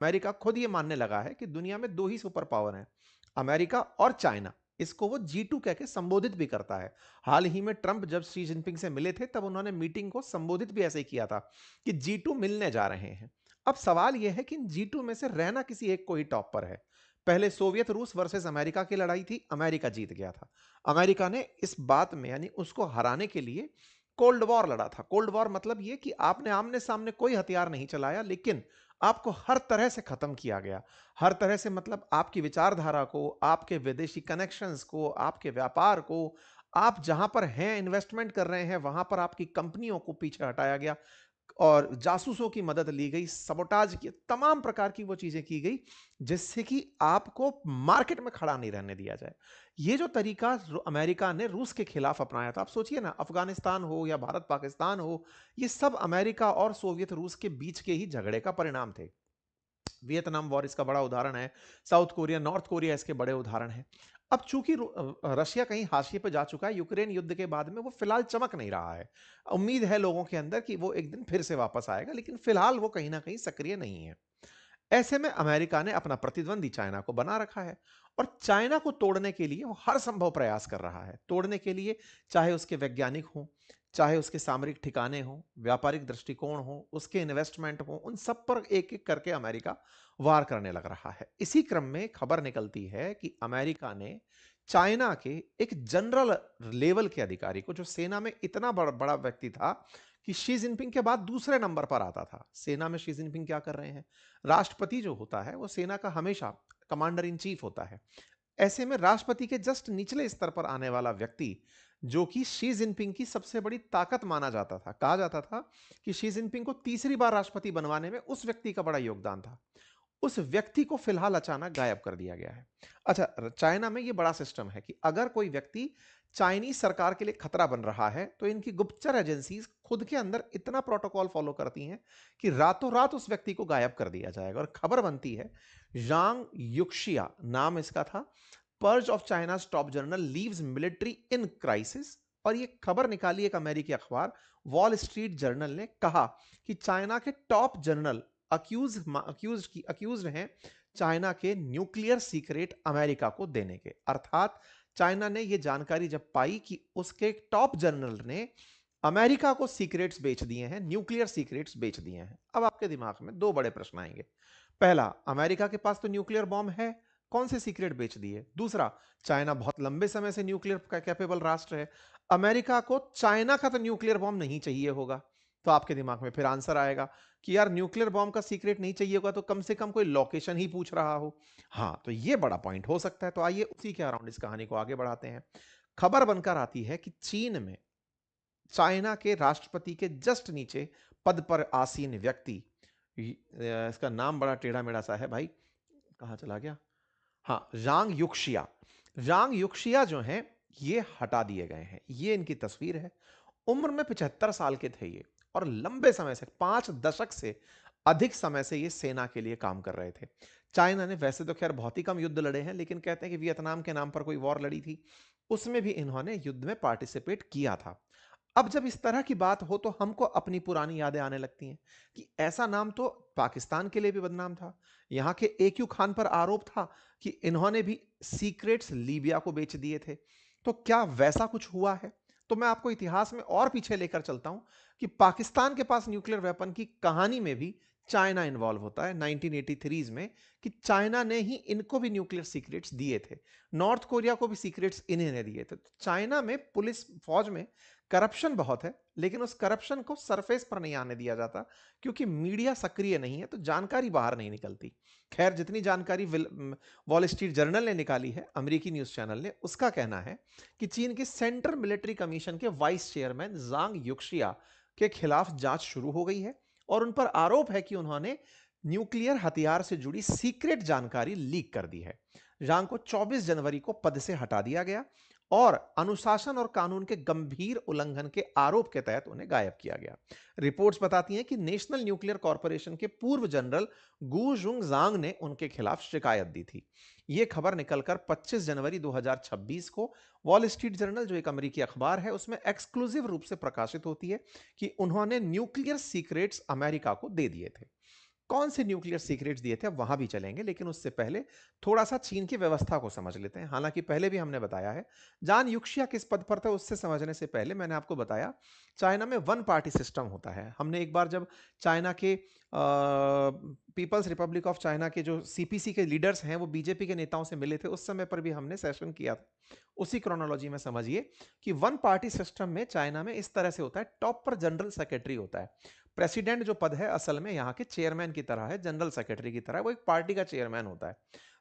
America खुद ये मानने लगा है कि दुनिया में दो ही सुपर पावर हैं, अमेरिका और चाइना। इसको वो G2 कह के संबोधित भी करता है। हाल ही में ट्रंप जब शी जिनपिंग से मिले थे, तब उन्होंने मीटिंग को संबोधित भी ऐसे ही किया था कि G2 मिलने जा रहे हैं। अब सवाल यह है कि इन G2 में से रहना किसी एक को ही टॉप पर है। पहले सोवियत रूस वर्सेस अमेरिका की लड़ाई थी, अमेरिका जीत गया था। अमेरिका ने इस बात में यानी उसको हराने के लिए कोल्ड वॉर लड़ा था। कोल्ड वॉर मतलब यह कि आपने आमने सामने कोई हथियार नहीं चलाया, लेकिन आपको हर तरह से खत्म किया गया। हर तरह से मतलब आपकी विचारधारा को, आपके विदेशी कनेक्शंस को, आपके व्यापार को, आप जहां पर हैं इन्वेस्टमेंट कर रहे हैं वहां पर आपकी कंपनियों को पीछे हटाया गया और जासूसों की मदद ली गई, सबोटाज की तमाम प्रकार की वो चीजें की गई जिससे कि आपको मार्केट में खड़ा नहीं रहने दिया जाए। ये जो तरीका अमेरिका ने रूस के खिलाफ अपनाया था, आप सोचिए ना, अफगानिस्तान हो या भारत पाकिस्तान हो, ये सब अमेरिका और सोवियत रूस के बीच के ही झगड़े का परिणाम थे। वियतनाम वॉर इसका बड़ा उदाहरण है, साउथ कोरिया, नॉर्थ कोरिया इसके बड़े उदाहरण हैं। अब चूंकि रशिया कहीं हाशिए पर जा चुका है, यूक्रेन युद्ध के बाद में वो फिलहाल चमक नहीं रहा है। उम्मीद है लोगों के अंदर कि वो एक दिन फिर से वापस आएगा, लेकिन फिलहाल वो कहीं ना कहीं सक्रिय नहीं है। ऐसे में अमेरिका ने अपना प्रतिद्वंदी चाइना को बना रखा है और चाइना को तोड़ने के लिए वो हर संभव प्रयास कर रहा है। तोड़ने के लिए चाहे उसके वैज्ञानिक हो, चाहे उसके सामरिक ठिकाने हो, व्यापारिक दृष्टिकोण हो, उसके इन्वेस्टमेंट हो, उन सब पर एक एक करके अमेरिका वार करने लग रहा है। इसी क्रम में खबर निकलती है कि अमेरिका ने चाइना के एक जनरल लेवल के अधिकारी को, जो सेना में इतना बड़ा व्यक्ति था कि शी जिनपिंग के बाद दूसरे नंबर पर आता था। सेना में शी जिनपिंग क्या कर रहे हैं? राष्ट्रपति जो होता है वो सेना का हमेशा कमांडर इन चीफ होता है। ऐसे में राष्ट्रपति के जस्ट निचले स्तर पर आने वाला व्यक्ति, जो कि शी जिनपिंग की सबसे बड़ी ताकत माना जाता था, कहा जाता था कि शी जिनपिंग को तीसरी बार राष्ट्रपति बनवाने में उस व्यक्ति का बड़ा योगदान था, उस व्यक्ति को फिलहाल अचानक गायब कर दिया गया है। अच्छा, चाइना में यह बड़ा सिस्टम है कि अगर कोई व्यक्ति चाइनीज सरकार के लिए खतरा बन रहा है, तो इनकी गुप्तचर एजेंसीज खुद के अंदर इतना प्रोटोकॉल फॉलो करती हैं कि रातों रात उस व्यक्ति को गायब कर दिया जाएगा। और खबर बनती है, जांग युक्शिया नाम इसका था, purge of China top general leaves military in crisis. और ये खबर निकाली एक अमेरिकी अखबार वॉल स्ट्रीट जर्नल ने, कहा कि चाइना के टॉप जनरल अक्यूज हैं चाइना के न्यूक्लियर सीक्रेट अमेरिका को देने के। अर्थात चाइना ने यह जानकारी जब पाई कि उसके टॉप जनरल ने अमेरिका को सीक्रेट्स बेच दिए हैं, न्यूक्लियर सीक्रेट्स बेच दिए हैं। अब आपके दिमाग में दो बड़े प्रश्न आएंगे। पहला, अमेरिका के पास तो न्यूक्लियर बॉम्ब है, कौन से सीक्रेट बेच दिए? दूसरा, चाइना बहुत लंबे समय से न्यूक्लियर कैपेबल राष्ट्र है, अमेरिका को चाइना का तो न्यूक्लियर बॉम्ब नहीं चाहिए होगा। तो आपके दिमाग में फिर आंसर आएगा कि यार न्यूक्लियर बॉम्ब का सीक्रेट नहीं चाहिए होगा तो कम से कम कोई लोकेशन ही पूछ रहा हो। हाँ, तो ये बड़ा पॉइंट हो सकता है। तो आइए उसी के अराउंड इस कहानी को आगे बढ़ाते हैं। खबर बनकर आती है कि चीन में चाइना के राष्ट्रपति के जस्ट नीचे पद पर आसीन व्यक्ति, इसका नाम बड़ा टेढ़ा मेढ़ा सा है भाई, कहां चला गया, हाँ, जांग युक्शिया। जांग युक्शिया जो हैं, ये हटा दिए गए हैं। ये इनकी तस्वीर है। उम्र में 75 साल के थे ये, और लंबे समय से 5 दशक से अधिक समय से ये सेना के लिए काम कर रहे थे। चाइना ने वैसे तो खैर बहुत ही कम युद्ध लड़े हैं, लेकिन कहते हैं कि वियतनाम के नाम पर कोई वॉर लड़ी थी, उसमें भी इन्होंने युद्ध में पार्टिसिपेट किया था। अब जब इस तरह की बात हो तो हमको अपनी पुरानी यादें आने लगती हैं कि ऐसा नाम तो पाकिस्तान के लिए भी बदनाम था। यहां के AQ खान पर आरोप था कि इन्होंने भी सीक्रेट्स लीबिया को बेच दिए थे। तो क्या वैसा कुछ हुआ है? तो मैं आपको इतिहास में और पीछे लेकर चलता हूं कि पाकिस्तान के पास न्यूक्लियर वेपन की कहानी में भी चाइना इन्वॉल्व होता है 1983 में, कि चाइना ने ही इनको भी न्यूक्लियर सीक्रेट्स दिए थे। नॉर्थ कोरिया को भी सीक्रेट्स इन्हीं ने दिए थे। तो चाइना में पुलिस फौज में करप्शन बहुत है, लेकिन उस करप्शन को सरफेस पर नहीं आने दिया जाता, क्योंकि मीडिया सक्रिय नहीं है, तो जानकारी बाहर नहीं निकलती। खैर, जितनी जानकारी वॉल स्ट्रीट जर्नल ने निकाली है, अमेरिकी न्यूज चैनल ने, उसका कहना है कि चीन के सेंट्रल मिलिट्री कमीशन के वाइस चेयरमैन जांग युक्शिया के खिलाफ जांच शुरू हो गई है और उन पर आरोप है कि उन्होंने न्यूक्लियर हथियार से जुड़ी सीक्रेट जानकारी लीक कर दी है। जांग को 24 जनवरी को पद से हटा दिया गया और अनुशासन और कानून के गंभीर उल्लंघन के आरोप के तहत उन्हें गायब किया गया। रिपोर्ट्स बताती हैं कि नेशनल न्यूक्लियर कॉर्पोरेशन के पूर्व जनरल गू जुंग जांग ने उनके खिलाफ शिकायत दी थी। यह खबर निकलकर 25 जनवरी 2026 को वॉल स्ट्रीट जर्नल, जो एक अमेरिकी अखबार है, उसमें एक्सक्लूसिव रूप से प्रकाशित होती है कि उन्होंने न्यूक्लियर सीक्रेट्स अमेरिका को दे दिए थे। कौन से न्यूक्लियर सीक्रेट्स दिए थे अब वहां भी चलेंगे, लेकिन उससे पहले थोड़ा सा चीन की व्यवस्था को समझ लेते हैं। हालांकि पहले भी हमने बताया है, जान युक्शिया किस पद पर था उससे समझने से पहले मैंने आपको बताया चाइना में वन पार्टी सिस्टम होता है। हमने एक बार जब चाइना के पीपल्स रिपब्लिक ऑफ चाइना के जो सीपीसी के लीडर्स हैं वो बीजेपी के नेताओं से मिले थे, उस समय पर भी हमने सेशन किया था। उसी क्रोनोलॉजी में समझिए कि वन पार्टी सिस्टम में चाइना में इस तरह से होता है, टॉप पर जनरल सेक्रेटरी होता है। प्रेसिडेंट जो पद है असल में यहाँ के चेयरमैन की तरह है, जनरल सेक्रेटरी की तरह, वो एक पार्टी का चेयरमैन होता है।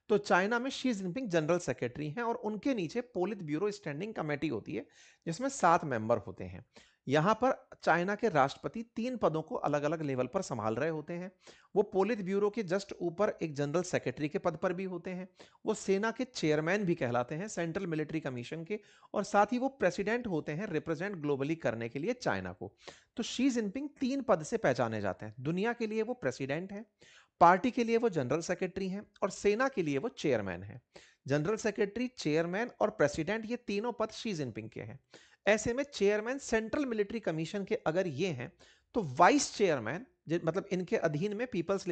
तो चाइना में शी जिनपिंग जनरल सेक्रेटरी हैं और उनके नीचे पोलित ब्यूरो स्टैंडिंग कमेटी होती है जिसमें 7 मेंबर होते हैं। यहां पर चाइना के राष्ट्रपति 3 पदों को अलग अलग लेवल पर संभाल रहे होते हैं। वो पोलित ब्यूरो के जस्ट ऊपर एक जनरल सेक्रेटरी के पद पर भी होते हैं। वो सेना के चेयरमैन भी कहलाते हैं, सेंट्रल मिलिट्री कमीशन के, और साथ ही वो प्रेसिडेंट होते हैं रिप्रेजेंट ग्लोबली करने के लिए चाइना को। तो शी जिनपिंग 3 पद से पहचाने जाते हैं। दुनिया के लिए वो प्रेसिडेंट हैं, पार्टी के लिए वो जनरल सेक्रेटरी हैं, और सेना के लिए वो चेयरमैन हैं। जनरल सेक्रेटरी, चेयरमैन और प्रेसिडेंट, ये तीनों पद शी जिनपिंग के हैं। ऐसे में चेयरमैन सेंट्रल मिलिट्री कमीशन के अगर ये हैं, तो वाइस चेयरमैन मतलब इनके अधीन में people's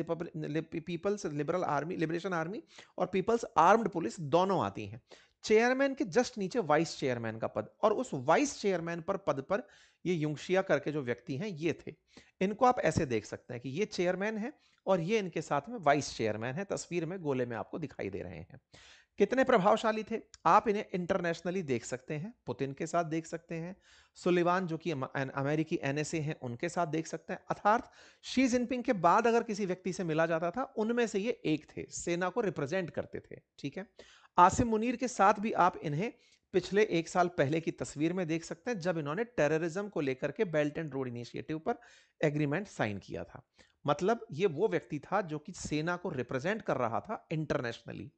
liberal army, liberation army और पीपल्स आर्म्ड पुलिस दोनों आती हैं। चेयरमैन के जस्ट नीचे वाइस चेयरमैन का पद, और उस वाइस चेयरमैन पर पद पर ये युंगशिया करके जो व्यक्ति हैं ये थे। इनको आप ऐसे देख सकते हैं कि ये चेयरमैन है और ये इनके साथ में वाइस चेयरमैन है, तस्वीर में गोले में आपको दिखाई दे रहे हैं। कितने प्रभावशाली थे, आप इन्हें इंटरनेशनली देख सकते हैं, पुतिन के साथ देख सकते हैं, सुलिवान जो कि अमेरिकी एनएसए हैं उनके साथ देख सकते हैं। अर्थात शी जिनपिंग के बाद अगर किसी व्यक्ति से मिला जाता था उनमें से ये एक थे, सेना को रिप्रेजेंट करते थे। ठीक है, आसिम मुनीर के साथ भी आप इन्हें पिछले 1 साल पहले की तस्वीर में देख सकते हैं, जब इन्होंने टेररिज्म को लेकर के बेल्ट एंड रोड इनिशिएटिव पर एग्रीमेंट साइन किया था। मतलब ये वो व्यक्ति था जो कि सेना को रिप्रेजेंट कर रहा था इंटरनेशनली।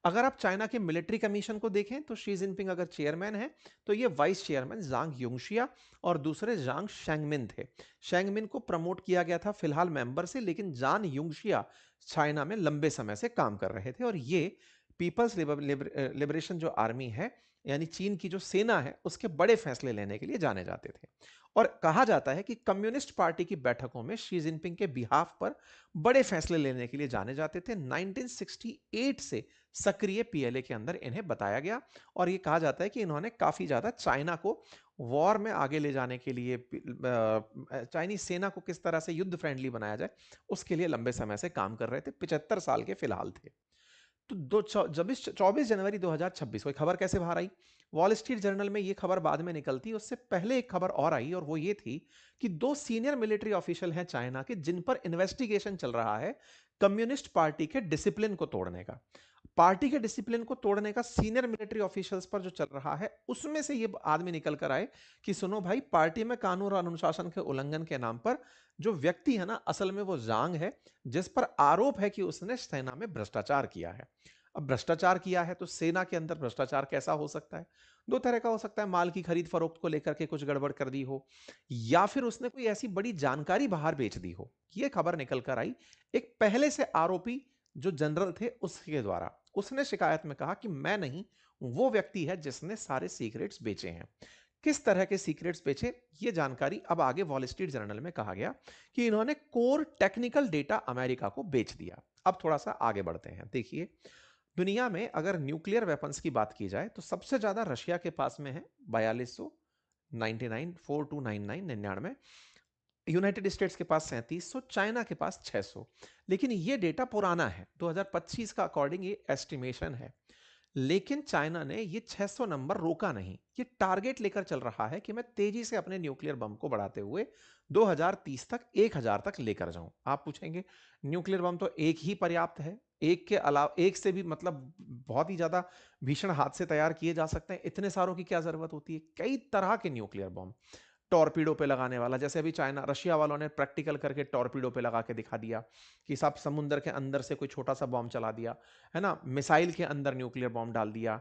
अगर आप चाइना के मिलिट्री कमीशन को देखें तो शी जिनपिंग अगर चेयरमैन है तो ये वाइस चेयरमैन जांग युंगशिया और दूसरे जांग शेंगमिन थे। शेंगमिन को प्रमोट किया गया था फिलहाल मेंबर से, लेकिन जान युंगशिया चाइना में लंबे समय से काम कर रहे थे और ये पीपल्स लिबरेशन जो आर्मी है, यानी चीन की जो सेना है, उसके बड़े फैसले लेने के लिए जाने जाते थे। और कहा जाता है कि कम्युनिस्ट पार्टी की बैठकों में शी जिनपिंग के बिहाफ पर बड़े फैसले लेने के लिए जाने जाते थे। 1968 से सक्रिय पीएलए के अंदर इन्हें बताया गया और ये कहा जाता है कि इन्होंने काफी ज्यादा चाइना को वॉर में आगे ले जाने के लिए, चाइनीज सेना को किस तरह से युद्ध फ्रेंडली बनाया जाए उसके लिए लंबे समय से काम कर रहे थे। 75 साल के फिलहाल थे। तो 24 जनवरी 2026 को खबर कैसे बाहर आई? वॉल स्ट्रीट जर्नल में ये खबर बाद में निकलती, उससे पहले एक खबर और आई और वो ये थी कि 2 सीनियर मिलिट्री ऑफिशियल हैं चाइना के जिन पर इन्वेस्टिगेशन चल रहा है कम्युनिस्ट पार्टी के डिसिप्लिन को तोड़ने का। पार्टी के डिसिप्लिन को तोड़ने का सीनियर मिलिट्री ऑफिशियल्स पर जो चल रहा है उसमें से ये आदमी निकल कर आए कि सुनो भाई, पार्टी में कानून और अनुशासन के उल्लंघन के नाम पर जो व्यक्ति है ना, असल में वो जांग है जिस पर आरोप है कि उसने सेना में भ्रष्टाचार किया है। अब भ्रष्टाचार किया है तो सेना के अंदर भ्रष्टाचार कैसा हो सकता है? 2 तरह का हो सकता है, माल की खरीद फरोख्त को लेकर के कुछ गड़बड़ कर दी हो, या फिर उसने कोई ऐसी बड़ी जानकारी बाहर बेच दी हो। यह खबर निकल कर आई एक पहले से आरोपी जो जनरल थे उसके द्वारा। उसने शिकायत में कहा कि मैं नहीं, वो व्यक्ति है जिसने सारे सीक्रेट्स बेचे हैं। किस तरह के सीक्रेट्स बेचे, ये जानकारी अब आगे वॉल स्ट्रीट जर्नल में कहा गया कि इन्होंने कोर टेक्निकल डेटा अमेरिका को बेच दिया। अब थोड़ा सा आगे बढ़ते हैं। देखिए, दुनिया में अगर न्यूक्लियर वेपन्स की बात की जाए तो सबसे ज्यादा रशिया के पास में है 4200, 99, 4299, 99। यूनाइटेड स्टेट्स के पास 3700, चाइना के पास 600। लेकिन ये डेटा पुराना है, 2025 का अकॉर्डिंग ये एस्टिमेशन है। लेकिन चाइना ने ये 600 नंबर रोका नहीं, ये टारगेट लेकर चल रहा है कि मैं तेजी से अपने न्यूक्लियर बम को बढ़ाते हुए 2030 तक 1000 तक लेकर जाऊं। आप पूछेंगे न्यूक्लियर बम तो एक ही पर्याप्त है, एक के अलावा एक से भी मतलब बहुत ही ज्यादा भीषण हादसे तैयार किए जा सकते हैं, इतने सारों की क्या जरूरत होती है? कई तरह के न्यूक्लियर बम, टॉर्पीडो पे लगाने वाला, जैसे अभी चाइना रशिया वालों ने प्रैक्टिकल करके टॉर्पीडो पे लगा के दिखा दिया कि सब समुद्र के अंदर से कोई छोटा सा बॉम्ब चला दिया है ना, मिसाइल के अंदर न्यूक्लियर बॉम्ब डाल दिया,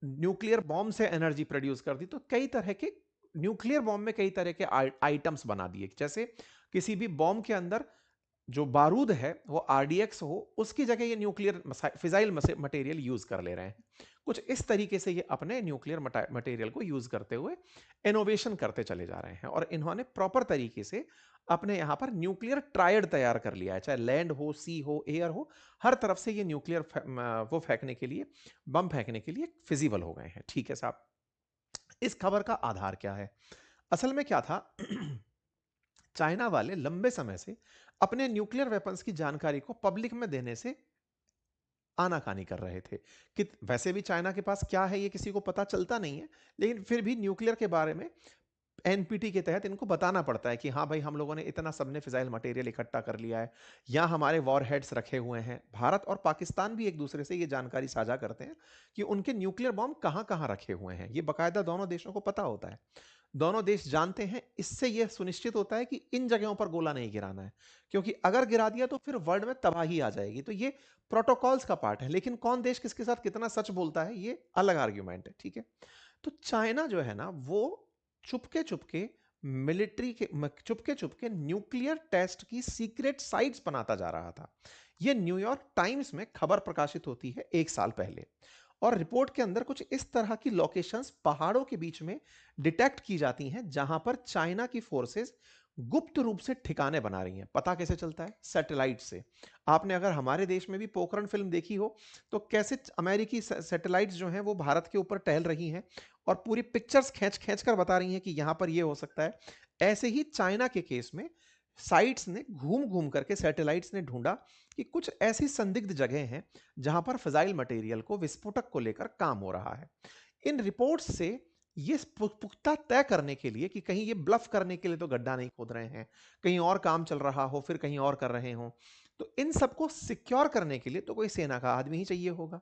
न्यूक्लियर बॉम्ब से एनर्जी प्रोड्यूस कर दी। तो कई तरह के न्यूक्लियर बॉम्ब में कई तरह के आइटम्स बना दिए, जैसे किसी भी बॉम्ब के अंदर जो बारूद है वो आरडीएक्स हो, उसकी जगह ये न्यूक्लियर फिजाइल मटेरियल यूज कर ले रहे हैं। कुछ इस तरीके से ये अपने न्यूक्लियर मटेरियल को यूज करते हुए इनोवेशन करते चले जा रहे हैं, और इन्होंने प्रॉपर तरीके से अपने यहाँ पर न्यूक्लियर ट्रायड तैयार कर लिया है, चाहे लैंड हो, सी हो, एयर हो, हर तरफ से ये न्यूक्लियर वो फेंकने के लिए, बम फेंकने के लिए फिजिबल हो गए हैं। ठीक है साहब, इस खबर का आधार क्या है? असल में क्या था, चाइना वाले लंबे समय से अपने न्यूक्लियर वेपन्स की जानकारी को पब्लिक में देने से आनाकानी कर रहे थे। कि वैसे भी चाइना के पास क्या है ये किसी को पता चलता नहीं है, लेकिन फिर भी न्यूक्लियर के बारे में एनपीटी के तहत इनको बताना पड़ता है कि हाँ भाई, हम लोगों ने इतना सबने फिजाइल मटेरियल इकट्ठा कर लिया है, यहाँ हमारे वॉर हेड्स रखे हुए हैं। भारत और पाकिस्तान भी एक दूसरे से ये जानकारी साझा करते हैं कि उनके न्यूक्लियर बॉम्ब कहाँ कहाँ रखे हुए हैं, ये बाकायदा दोनों देशों को पता होता है, दोनों देश जानते हैं। इससे यह सुनिश्चित होता है कि इन जगहों पर गोला नहीं गिराना है, क्योंकि अगर गिरा दिया तो फिर वर्ल्ड में तबाही आ जाएगी। तो ये प्रोटोकॉल्स का पार्ट है, लेकिन कौन देश किसके साथ कितना सच बोलता है ये अलग आर्ग्यूमेंट है। ठीक है, तो चाइना जो है ना, वो चुपके चुपके मिलिट्री के चुपके चुपके न्यूक्लियर टेस्ट की सीक्रेट साइट्स बनाता जा रहा था। ये न्यूयॉर्क टाइम्स में खबर प्रकाशित होती है 1 साल पहले, और रिपोर्ट के अंदर कुछ इस तरह की लोकेशंस पहाड़ों के बीच में डिटेक्ट की जाती हैं, जहां पर चाइना की फोर्सेस गुप्त रूप से ठिकाने बना रही हैं। पता कैसे चलता है? सैटेलाइट से। आपने अगर हमारे देश में भी पोखरण फिल्म देखी हो, तो कैसे अमेरिकी सैटेलाइट्स जो हैं वो भारत के ऊपर टहल रही हैं और पूरी पिक्चर्स खींच खींच कर बता रही हैं कि यहां पर ये हो सकता है। ऐसे ही चाइना के केस में साइट्स ने घूम घूम करके, सैटेलाइट्स ने ढूंढा कि कुछ ऐसी संदिग्ध जगह हैं जहां पर फिजाइल मटेरियल को, विस्फोटक को लेकर काम हो रहा है। इन रिपोर्ट्स से ये पुख्ता तय करने के लिए कि कहीं ये ब्लफ करने के लिए तो गड्ढा नहीं खोद रहे हैं, कहीं और काम चल रहा हो, फिर कहीं और कर रहे हो, तो इन सबको सिक्योर करने के लिए तो कोई सेना का आदमी ही चाहिए होगा।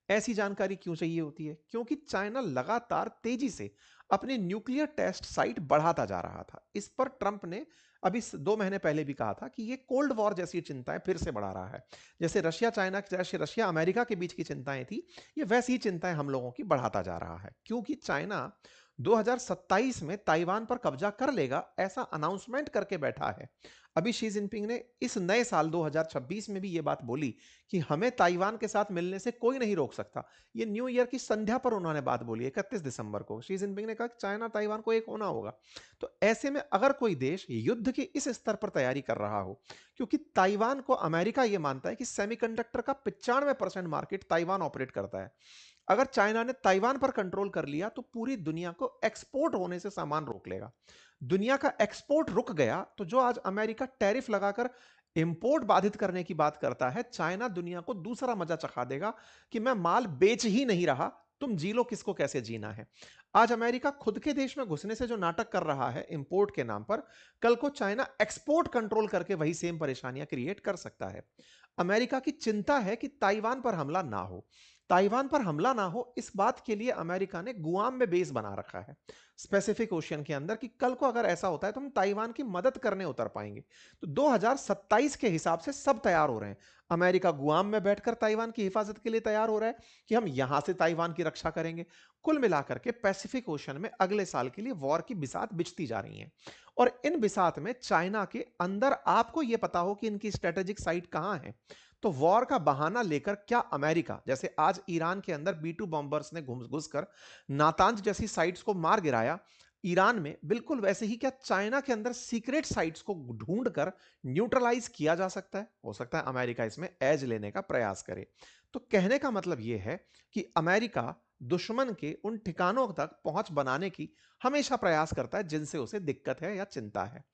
ऐसी जानकारी क्यों चाहिए होती है? क्योंकि चाइना लगातार तेजी से अपने न्यूक्लियर टेस्ट साइट बढ़ाता जा रहा था। इस पर ट्रंप ने अभी 2 महीने पहले भी कहा था कि ये कोल्ड वॉर जैसी चिंताएं फिर से बढ़ा रहा है। जैसे रशिया चाइना, जैसे रशिया अमेरिका के बीच की चिंताएं थी, ये वैसी ही चिंताएं हम लोगों की बढ़ाता जा रहा है, क्योंकि चाइना 2027 में ताइवान पर कब्जा कर लेगा ऐसा अनाउंसमेंट करके बैठा है। अभी शी जिनपिंग ने इस नए साल 2026 में भी ये बात बोली कि हमें ताइवान के साथ मिलने से कोई नहीं रोक सकता। ये न्यू ईयर की संध्या पर उन्होंने बात बोली, 31 दिसंबर को शी जिनपिंग ने कहा कि चाइना ताइवान को एक होना होगा। तो ऐसे में अगर कोई देश युद्ध के इस स्तर पर तैयारी कर रहा हो, क्योंकि ताइवान को अमेरिका ये मानता है कि सेमीकंडक्टर का 95% मार्केट ताइवान ऑपरेट करता है, अगर चाइना ने ताइवान पर कंट्रोल कर लिया तो पूरी दुनिया को एक्सपोर्ट होने से सामान रोक लेगा। दुनिया का एक्सपोर्ट रुक गया तो जो आज अमेरिका टैरिफ लगाकर इंपोर्ट बाधित करने की बात करता है, चाइना दुनिया को दूसरा मजा चखा देगा कि मैं माल बेच ही नहीं रहा, तुम जी लो किसको कैसे जीना है। आज अमेरिका खुद के देश में घुसने से जो नाटक कर रहा है इंपोर्ट के नाम पर, कल को चाइना एक्सपोर्ट कंट्रोल करके वही सेम परेशानियां क्रिएट कर सकता है। अमेरिका की चिंता है कि ताइवान पर हमला ना हो। ताइवान पर हमला ना हो, इस बात के लिए अमेरिका ने गुआम में बेस बना रखा है स्पेसिफिक ओशियन के अंदर, कि कल को अगर ऐसा होता है तो हम ताइवान की मदद करने उतर पाएंगे। तो 2027 के हिसाब से सब तैयार हो रहे हैं। अमेरिका गुआम में बैठकर ताइवान की हिफाजत के लिए तैयार हो रहा है कि हम यहां से ताइवान की रक्षा करेंगे। कुल मिलाकर के पैसिफिक ओशन में अगले साल के लिए वॉर की बिसात बिछती जा रही है, और इन बिसात में चाइना के अंदर आपको यह पता हो कि इनकी स्ट्रेटेजिक साइट कहां है, तो वॉर का बहाना लेकर क्या अमेरिका, जैसे आज ईरान के अंदर B2 बॉम्बर्स ने घुसकर नातांज जैसी साइट्स को मार गिराया ईरान में, बिल्कुल वैसे ही क्या चाइना के अंदर सीक्रेट साइट्स को ढूंढकर न्यूट्रलाइज किया जा सकता है? हो सकता है अमेरिका इसमें एज लेने का प्रयास करे। तो कहने का मतलब यह है कि अमेरिका दुश्मन के उन ठिकानों तक पहुंच बनाने की हमेशा प्रयास करता है जिनसे उसे दिक्कत है या चिंता है।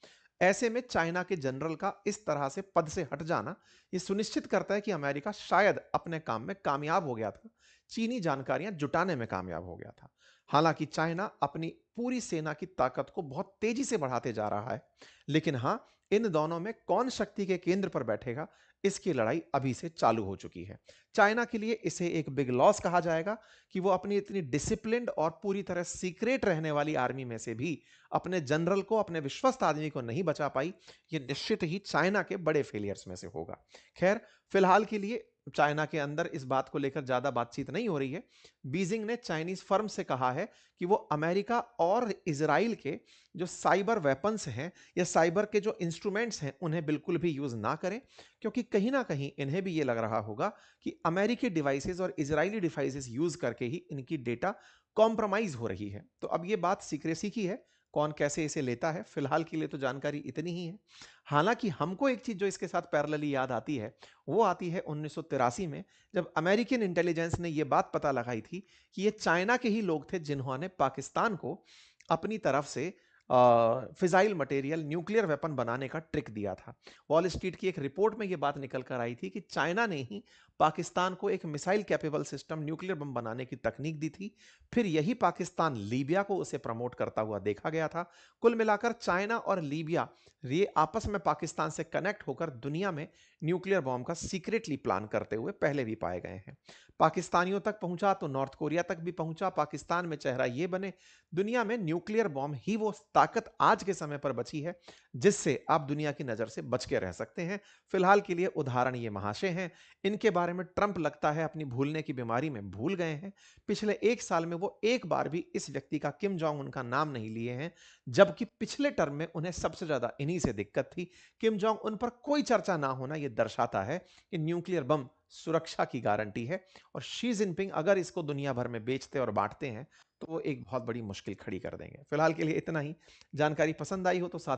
ऐसे में चाइना के जनरल का इस तरह से पद से हट जाना यह सुनिश्चित करता है कि अमेरिका शायद अपने काम में कामयाब हो गया था, चीनी जानकारियां जुटाने में कामयाब हो गया था। हालांकि चाइना अपनी पूरी सेना की ताकत को बहुत तेजी से बढ़ाते जा रहा है, लेकिन हां, इन दोनों में कौन शक्ति के केंद्र पर बैठेगा, इसकी लड़ाई अभी से चालू हो चुकी है। चाइना के लिए इसे एक बिग लॉस कहा जाएगा कि वो अपनी इतनी डिसिप्लिन्ड और पूरी तरह सीक्रेट रहने वाली आर्मी में से भी अपने जनरल को, अपने विश्वस्त आदमी को नहीं बचा पाई। ये निश्चित ही चाइना के बड़े फेलियर्स में से होगा। खैर, फिलहाल के लिए चाइना के अंदर इस बात को लेकर ज्यादा बातचीत नहीं हो रही है। बीजिंग ने चाइनीज फर्म से कहा है कि वो अमेरिका और इजराइल के जो साइबर वेपन्स हैं या साइबर के जो इंस्ट्रूमेंट्स हैं उन्हें बिल्कुल भी यूज ना करें, क्योंकि कहीं ना कहीं इन्हें भी ये लग रहा होगा कि अमेरिकी डिवाइसेस और इजरायली डिवाइसेस यूज करके ही इनकी डेटा कॉम्प्रोमाइज हो रही है। तो अब ये बात सीक्रेसी की है, कौन कैसे इसे लेता है, फिलहाल के लिए तो जानकारी इतनी ही है। हालांकि हमको एक चीज जो इसके साथ पैरेलली याद आती है, वो आती है 1983 में, जब अमेरिकन इंटेलिजेंस ने यह बात पता लगाई थी कि ये चाइना के ही लोग थे जिन्होंने पाकिस्तान को अपनी तरफ से फिजाइल मटेरियल न्यूक्लियर वेपन बनाने का ट्रिक दिया था। वॉल स्ट्रीट की एक रिपोर्ट में यह बात निकल कर आई थी कि चाइना ने ही पाकिस्तान को एक missile capable system nuclear bomb बनाने की तकनीक दी थी। फिर यही पाकिस्तान लीबिया को उसे प्रमोट करता हुआ देखा गया था। कुल मिलाकर चाइना और लीबिया ये आपस में पाकिस्तान से कनेक्ट होकर दुनिया में न्यूक्लियर बॉम्ब का सीक्रेटली प्लान करते हुए पहले भी पाए गए हैं। पाकिस्तानियों तक पहुंचा तो नॉर्थ कोरिया तक भी पहुंचा। पाकिस्तान में चेहरा ये बने, दुनिया में न्यूक्लियर बॉम्ब ही वो ताकत आज के समय पर बची है जिससे आप दुनिया की नजर से बच के रह सकते हैं। फिलहाल के लिए उदाहरण ये महाशय हैं। इनके बारे में ट्रंप लगता है अपनी भूलने की बीमारी में भूल गए हैं। पिछले एक साल में वो एक बार भी इस व्यक्ति का, किम जोंग उन का नाम नहीं लिए हैं, जबकि पिछले टर्म में उन्हें सबसे ज्यादा इन्हीं से दिक्कत थी। किम जोंग उन पर कोई चर्चा ना होना यह दर्शाता है कि न्यूक्लियर बम सुरक्षा की गारंटी है, और शी जिनपिंग अगर इसको दुनिया भर में बेचते और बांटते हैं तो वो एक बहुत बड़ी मुश्किल खड़ी कर देंगे। फिलहाल के लिए इतना ही। जानकारी पसंद आई हो तो साथ